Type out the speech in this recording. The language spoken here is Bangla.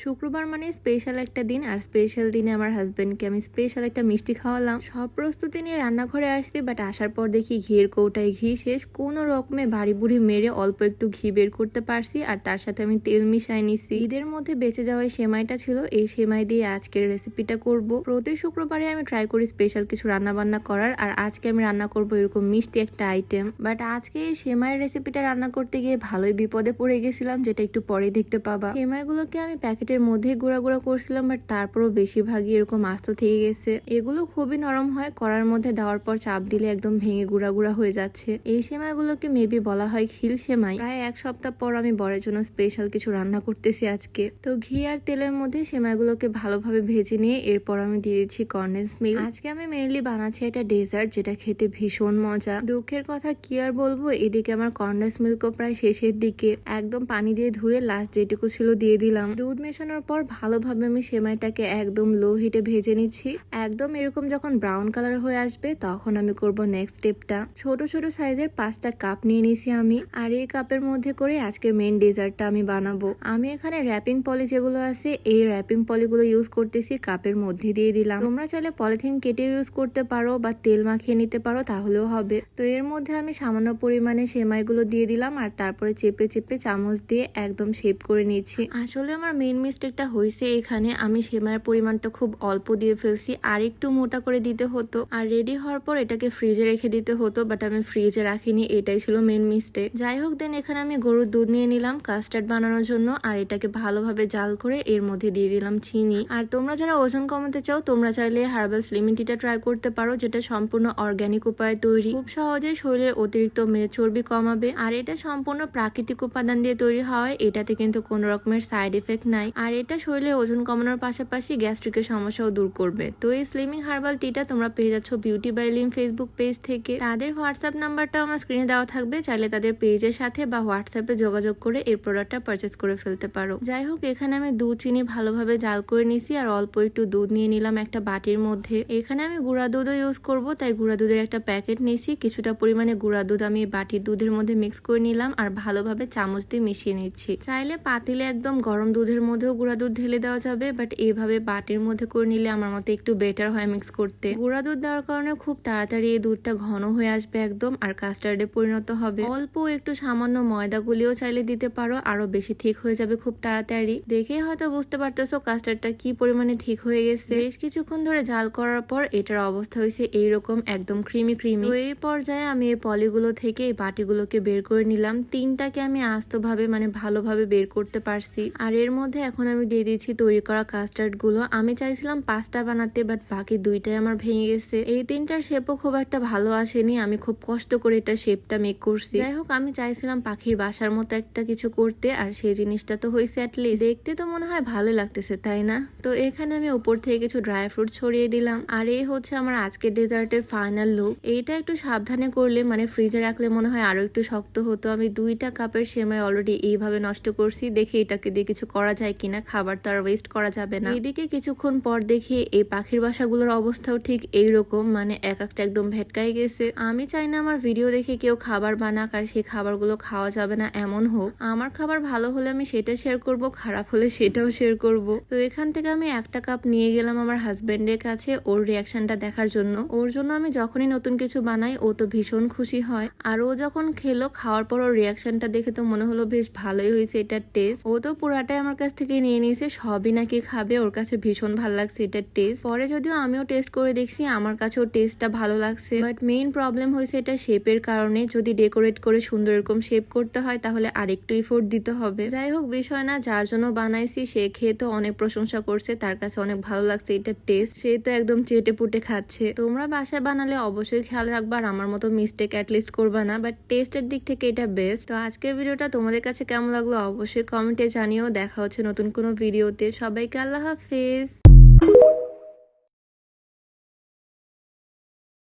শুক্রবার মানে স্পেশাল একটা দিন, আর স্পেশাল দিনে আমার হাজবেন্ডকে আমি স্পেশাল একটা মিষ্টি খাওয়ালাম। সব প্রস্তুতি নিয়ে রান্নাঘরে আসছি, বাট আসার পর দেখি ঘিয়ের কৌটায় ঘি শেষ। কোনো রকমে বাড়ি বুড়ি মেরে অল্প একটু ঘি বের করতে পারছি, আর তার সাথে আমি তেল মিশাই নিছি। ঈদের মধ্যে বেঁচে যাওয়া সেমাইটা ছিল, এই সেমাই দিয়ে আজকের রেসিপিটা করব। প্রতি শুক্রবারে আমি ট্রাই করি স্পেশাল কিছু রান্না বান্না করার, আর আজকে আমি রান্না করব এরকম মিষ্টি একটা আইটেম। বাট আজকে এই সেমাইয়ের রেসিপিটা রান্না করতে গিয়ে ভালোই বিপদে পড়ে গেছিলাম, যেটা একটু পরে দেখতে পাবা। সেমাইগুলোকে আমি প্যাকেটের মধ্যে গুঁড়া গুঁড়া করছিলাম, বাট তারপরও বেশিরভাগই এরকম আস্ত থেকে গেছে। এগুলো খুবই নরম হয়, কড়ার মধ্যে দেওয়ার পর চাপ দিলে একদম ভেঙে গুঁড়া গুঁড়া হয়ে যাচ্ছে। এই সেমাইগুলোকে মেবি বলা হয় খিল সেমাই। প্রায় এক সপ্তাহ পর আমি বরের জন্য স্পেশাল কিছু রান্না করতেছি আজকে। তো ঘি আর তেলের মধ্যে সেমাইগুলোকে ভালোভাবে ভেজে নিয়ে এরপর আমি দিয়ে দিচ্ছি কনডেন্স মিল্ক। আজকে আমি মেইনলি বানাচ্ছি একটা ডেজার্ট, যেটা খেতে ভীষণ মজা। দুঃখের কথা কি আর বলবো, এদিকে আমার কনডেন্স মিল্কও প্রায় শেষের দিকে। একদম পানি দিয়ে ধুয়ে লাস্ট যেটুকু ছিল দিয়ে দিলাম। দুধ মেশানোর পর ভালোভাবে আমি সেমাইটাকে একদম লো হিটে ভেজে নিচ্ছি। একদম এরকম যখন ব্রাউন কালার হয়ে আসবে তখন আমি করব নেক্সট স্টেপটা। ছোট ছোট সাইজের 5টা কাপ নিয়ে নিছি আমি, আর এই কাপের মধ্যে করে আজকে মেইন ডেজার্টটা আমি বানাবো। আমি এখানে র্যাপিং পলি যেগুলো আছে, এই র্যাপিং পলিগুলো ইউজ করতেছি, কাপের মধ্যে দিয়ে দিলাম। তোমরা চাইলে পলিথিন কেটে ইউজ করতে পারো বা তেল মাখিয়ে নিতে পারো, তাহলেও হবে। তো এর মধ্যে আমি সামান্য পরিমাণে সেমাইগুলো দিয়ে দিলাম, আর তারপরে চেপে চেপে চামচ দিয়ে একদম শেপ করে নিয়েছি। আসলে আমার মেইন মিস্টেকটা হয়েছে এখানে, আমি সেমাইয়ের পরিমাণটা খুব অল্প দিয়ে ফেলছি, আর একটু মোটা করে দিতে হতো। আর রেডি হওয়ার পর এটাকে ফ্রিজে রেখে দিতে হতো, বাট আমি ফ্রিজে রাখিনি, এটাই ছিল মেইন মিস্টেক। যাই হোক, দেন এখানে আমি গরুর দুধ নিয়ে নিলাম কাস্টার্ড বানানোর জন্য, আর এটাকে ভালোভাবে জাল করে এর মধ্যে দিয়ে দিলাম চিনি। আর তোমরা যারা ওজন কমাতে চাও, তোমরা চাইলে হার্বাল স্লিম টিটা ট্রাই করতে পারো, যেটা সম্পূর্ণ অর্গানিক উপায়ে তৈরি, খুব সহজে শরীরের অতিরিক্ত মেদ চর্বি কমাবে। আর এটা সম্পূর্ণ প্রাকৃতিক উপাদান দিয়ে তৈরি হয়, এটাতে কিন্তু কোনো রকমের সাইড এফেক্ট নাই। আর এটা শরীরে ওজন কমানোর পাশাপাশি গ্যাস্ট্রিকের সমস্যাও দূর করবে। তো এই স্লিমিং হার্বাল টিটা তোমরা পেয়ে যাচ্ছ beauty by Lim Facebook page থেকে। তাদের হোয়াটসঅ্যাপ নাম্বারটা আমার স্ক্রিনে দেওয়া থাকবে, চাইলে তাদের পেজের সাথে বা হোয়াটসঅ্যাপে যোগাযোগ করে এই প্রোডাক্টটা পারচেস করে ফেলতে পারো। যাই হোক, এখানে আমি দুধ চিনি ভালোভাবে জাল করে নিছি, আর অল্প একটু দুধ নিয়ে নিলাম একটা বাটির মধ্যে। এখানে আমি গুঁড়া দুধও ইউজ করব, তাই গুঁড়া দুধের একটা প্যাকেট নিয়েছি। কিছুটা পরিমাণে গুঁড়া দুধ আমি বাটির দুধের মধ্যে মিক্স করে নিলাম, আর ভালোভাবে চামচ দিয়ে মিশিয়ে নিচ্ছি। চাইলে পাতিলে একদম গরম দুধের মধ্যেও গুঁড়া দুধ ঢেলে দেওয়া যাবে, বাট এইভাবে বাটির মধ্যে করে নিলে আমার মতে একটু বেটার হয় মিক্স করতে। গুঁড়া দুধ দেওয়ার কারণে খুব তাড়াতাড়ি এই দুধটা ঘন হয়ে আসবে একদম, আর কাস্টার্ডে পরিণত হবে। অল্প একটু সামান্য ময়দা গুলিও চাইলে দিতে পারো, আরো বেশি ঠিক হয়ে যাবে খুব তাড়াতাড়ি। দেখে হয়তো বুঝতে পারতেছো কাস্টার্ডটা কি পরিমাণে ঠিক হয়ে গেছে। বেশ কিছুক্ষণ ধরে জাল করার পর এটার অবস্থা হয়েছে এইরকম, একদম ক্রিমি ক্রিমি। তো এই পর্যায়ে আমি এই পলিগুলো থেকে এই বাটিগুলোকে বের করে নিলাম। 3টাকে আমি আস্তভাবে মানে ভালোভাবে বের করতে পারছি। আর এর মধ্যে এখন আমি দিয়ে দিচ্ছি তৈরি করা কাস্টার্ড গুলো। আমি চাইছিলাম 5টা বানাতে, বাট বাকি 2টাই আমার ভেঙে গেছে। এই 3টার শেপও খুব একটা ভালো আসেনি, আমি খুব কষ্ট করে এটা শেপটা মেক করছি। যাই হোক, আমি চাইছিলাম পাখির বাসার মতো একটা কিছু করতে, আর সেই জিনিসটা তো হয়েছে অ্যাটলিস্ট। দেখতে তো মনে হয় ভালো লাগতেছে, তাই না? তো এখানে আমি উপর থেকে কিছু ড্রাই ফ্রুট ছড়িয়ে দিলাম, আর এই হচ্ছে আমার আজকের ডেজার্টের ফাইনাল লুক। এইটা একটু সাবধানে করলে, মানে ফ্রিজে রাখলে মনে হয় আরো একটু শক্ত হতো। আমি 2টা কাপের সেমাই অলরেডি এইভাবে নষ্ট করছি। দেখি এটাকে দিয়ে কিছু করা যায় কিনা, খাবার তো আর ওয়েস্ট করা যাবে না। এদিকে কিছুক্ষণ পর দেখি এই পাখির বাসাগুলোর অবস্থাও ঠিক এইরকম, মানে এক একটা একদম ভেটকাই গেছে। আমি চাই না আমার ভিডিও দেখে কেউ খাবার বানাক আর সেই খাবারগুলো খাওয়া যাবে না এমন হোক। আমার খাবার ভালো হলে আমি সেটা শেয়ার করব, খারাপ হলে সেটাও শেয়ার করব। তো এখান থেকে আমি একটা কাপ নিয়ে গেলাম আমার হাজবেন্ডের কাছে, ওর রিয়াকশনটা দেখার জন্য। ওর জন্য আমি যখনই নতুন কিছু বানাই ও তো ভীষণ খুশি হয়, আর ও যখন খেলো, খাওয়ার পর ওর রিয়াকশনটা দেখে তো মনে হলো বেশ ভালোই হয়েছে এটার টেস্ট। ও তো পুরাটাই আমার কাছ থেকে নিয়ে নিয়েছে, সবই নাকি খাবে, ওর কাছে ভীষণ ভালো লাগছে এটার টেস্ট। পরে যদিও আমিও টেস্ট করে দেখছি, আমার কাছেও টেস্টটা ভালো লাগছে, বাট মেইন প্রবলেম হয়েছে এটা শেপের কারণে। যদি ডেকোরেট করে সুন্দর এরকম শেপ করতে হয় তাহলে আরেকটু এফোর্ট দিতে হবে। যাই হোক, বিষয় না, যার জন্য বানাইছি সে খেয়ে তো অনেক প্রশংসা করছে, তার কাছে অনেক ভালো লাগছে এটার টেস্ট, সে তো একদম চেটে পুটে খাচ্ছে। তোমরা বাসায় বানালে অবশ্যই খেয়াল রাখবা, আর আমার মতো মিস্টেক অ্যাটলিস্ট করবা না, বাট টেস্টের দিক থেকে এটা বেস্ট। তো আজকের ভিডিওটা তোমাদের কাছে কেমন লাগলো অবশ্যই কমেন্টে জানিও। দেখা হচ্ছে নতুন কোনো ভিডিওতে। সবাইকে আল্লাহ হাফেজ।